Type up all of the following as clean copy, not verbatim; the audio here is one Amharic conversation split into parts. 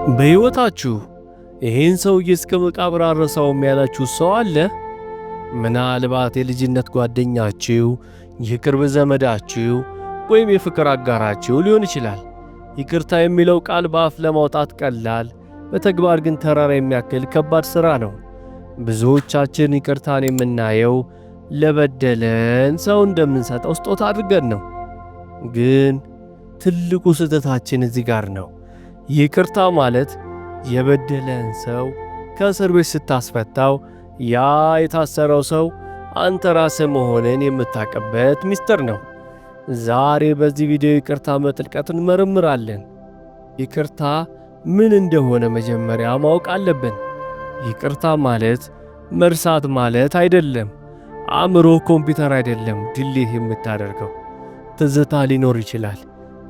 በሕይወታችሁ ይህን ሰውዬ እስከ መቃብር አልረሳውም ያላችሁ ሰው አለ? ምናልባት የልጅነት ጓደኛችሁ፣ የቅርብ ዘመዳችሁ ወይም የፍቅር አጋራችሁ ሊሆን ይችላል። ይቅርታ የሚለው ቃል በአፍ ለማውጣት ቀላል፣ በተግባር ግን ተራራ የሚያክል ከባድ ሥራ ነው። ብዙዎቻችን ይቅርታን የምናየው ለበደለን ሰው እንደምንሰጠው ስጦታ አድርገን ነው። ግን ትልቁ ስህተታችን እዚህ ጋር ነው። ይቅርታ ማለት የበደለን ሰው ከእስር ቤት ስታስፈታው ያ የታሰረው ሰው አንተ ራስህ መሆንን የምታውቅበት ምስጢር ነው። ዛሬ በዚህ ቪዲዮ ይቅርታ በጥልቀት እንመረምራለን። ይቅርታ ምን እንደሆነ መጀመሪያ ማወቅ አለብን። ይቅርታ ማለት መርሳት ማለት አይደለም። አእምሮ ኮምፒውተር አይደለም ድሌት የምታደርገው። ትዝታ ሊኖር ይችላል።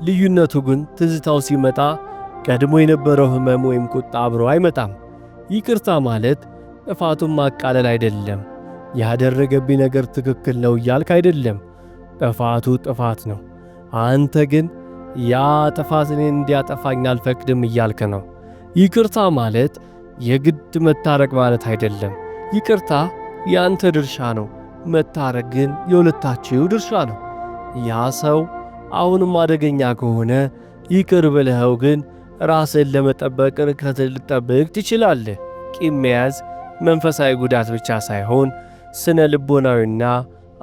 ልዩነቱ ግን ትዝታው ሲመጣ ቀድሞ የነበረው ህመም ወይም ቁጣ አብሮ አይመጣም። ይቅርታ ማለት ጥፋቱን ማቃለል አይደለም። ያደረገብኝ ነገር ትክክል ነው እያልክ አይደለም። ጥፋቱ ጥፋት ነው። አንተ ግን ያ ጥፋት እኔን እንዲያጠፋኝ አልፈቅድም እያልክ ነው። ይቅርታ ማለት የግድ መታረቅ ማለት አይደለም። ይቅርታ ያንተ ድርሻ ነው። መታረቅ ግን የሁለታችሁ ድርሻ ነው። ያ ሰው አሁንም አደገኛ ከሆነ ይቅር ብለኸው ግን ራስን ለመጠበቅ ርቀት ልጠብቅ ትችላለህ። ቂም መያዝ መንፈሳዊ ጉዳት ብቻ ሳይሆን ስነ ልቦናዊና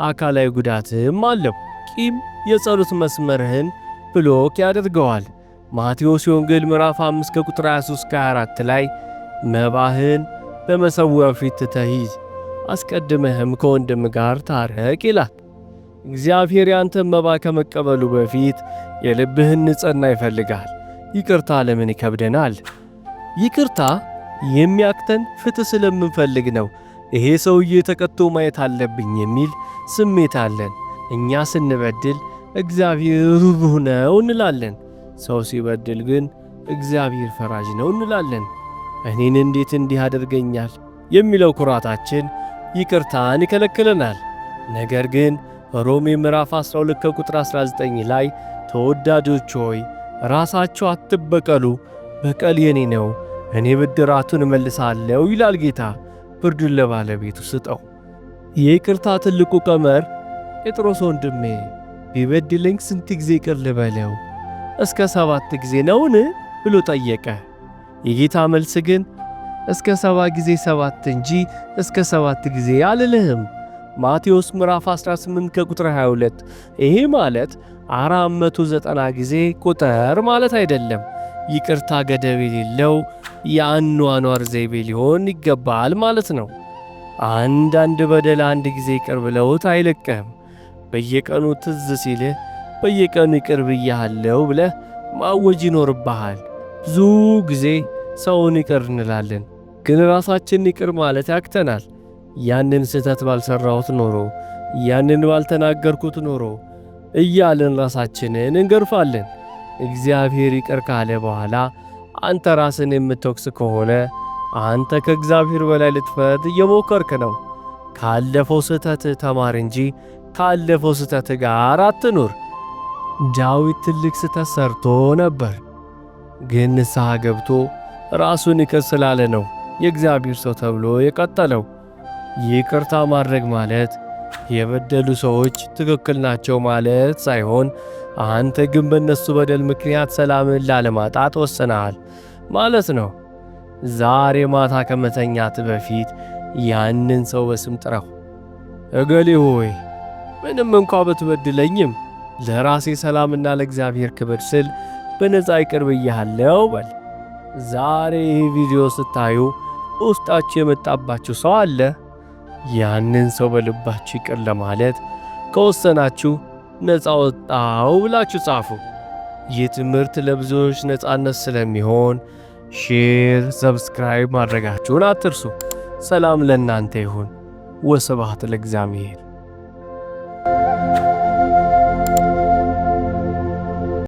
አካላዊ ጉዳትም አለው። ቂም የጸሎት መስመርህን ብሎክ ያደርገዋል። ማቴዎስ ወንጌል ምዕራፍ 5 ከቁጥር 23-24 ላይ መባህን በመሠዊያው ፊት ትተህ ሂድ፣ አስቀድመህም ከወንድም ጋር ታረቅ ይላል። እግዚአብሔር ያንተን መባ ከመቀበሉ በፊት የልብህን ንጽሕና ይፈልጋል። ይቅርታ ለምን ይከብደናል? ይቅርታ የሚያክተን ፍትሕ ስለምንፈልግ ነው። ይሄ ሰውዬ ተቀጥቶ ማየት አለብኝ የሚል ስሜት አለን። እኛ ስንበድል እግዚአብሔር ሩህሩህ ነው እንላለን። ሰው ሲበድል ግን እግዚአብሔር ፈራጅ ነው እንላለን። እኔን እንዴት እንዲህ አድርገኛል የሚለው ኩራታችን ይቅርታን ይከለክለናል። ነገር ግን ሮሜ ምዕራፍ 12 ከቁጥር 19 ላይ ተወዳጆች ሆይ ራሳችሁ አትበቀሉ፣ በቀል የኔ ነው፣ እኔ ብድራቱን እመልሳለሁ ይላል ጌታ። ፍርዱን ለባለቤቱ ስጠው። የይቅርታ ትልቁ ቀመር ጴጥሮስ ወንድሜ ቢበድለኝ ስንት ጊዜ ይቅር ልበለው? እስከ 7 ጊዜ ነውን ብሎ ጠየቀ። የጌታ መልስ ግን እስከ 7 ጊዜ 7 እንጂ እስከ 7 ጊዜ አልልህም። ማቴዎስ ምዕራፍ 18 ከቁጥር 22። ይሄ ማለት 490 ጊዜ ቁጥር ማለት አይደለም። ይቅርታ ገደብ የሌለው የአኗኗር ዘይቤ ሊሆን ይገባል ማለት ነው። አንዳንድ በደል አንድ ጊዜ ይቅር ብለውት አይለቅህም። በየቀኑ ትዝ ሲልህ በየቀኑ ይቅር ብያለሁ ብለህ ማወጅ ይኖርብሃል። ብዙ ጊዜ ሰውን ይቅር እንላለን፣ ግን ራሳችንን ይቅር ማለት ያክተናል። ያንን ስህተት ባልሰራሁት ኖሮ፣ ያንን ባልተናገርኩት ኖሮ እያልን ራሳችንን እንገርፋለን። እግዚአብሔር ይቅር ካለ በኋላ አንተ ራስን የምትወቅስ ከሆነ አንተ ከእግዚአብሔር በላይ ልትፈርድ እየሞከርክ ነው። ካለፈው ስህተት ተማር እንጂ ካለፈው ስህተት ጋር አትኑር። ዳዊት ትልቅ ስህተት ሰርቶ ነበር፣ ግን ንስሐ ገብቶ ራሱን ይቅር ስላለ ነው የእግዚአብሔር ሰው ተብሎ የቀጠለው። ይቅርታ ማድረግ ማለት የበደሉ ሰዎች ትክክል ናቸው ማለት ሳይሆን አንተ ግን በእነሱ በደል ምክንያት ሰላምን ላለማጣት ወስነሃል ማለት ነው። ዛሬ ማታ ከመተኛት በፊት ያንን ሰው በስም ጥራው። እገሌ ሆይ ምንም እንኳ ብትበድለኝም ለራሴ ሰላምና ለእግዚአብሔር ክብር ስል በነፃ ይቅር ብያለሁ በል። ዛሬ ይህ ቪዲዮ ስታዩ ውስጣችሁ የመጣባችሁ ሰው አለ? ያንን ሰው በልባችሁ ይቅር ለማለት ከወሰናችሁ ነፃ ወጣው ብላችሁ ጻፉ። ይህ ትምህርት ለብዙዎች ነፃነት ስለሚሆን ሼር፣ ሰብስክራይብ ማድረጋችሁን አትርሱ። ሰላም ለእናንተ ይሁን። ወስብሐት ለእግዚአብሔር።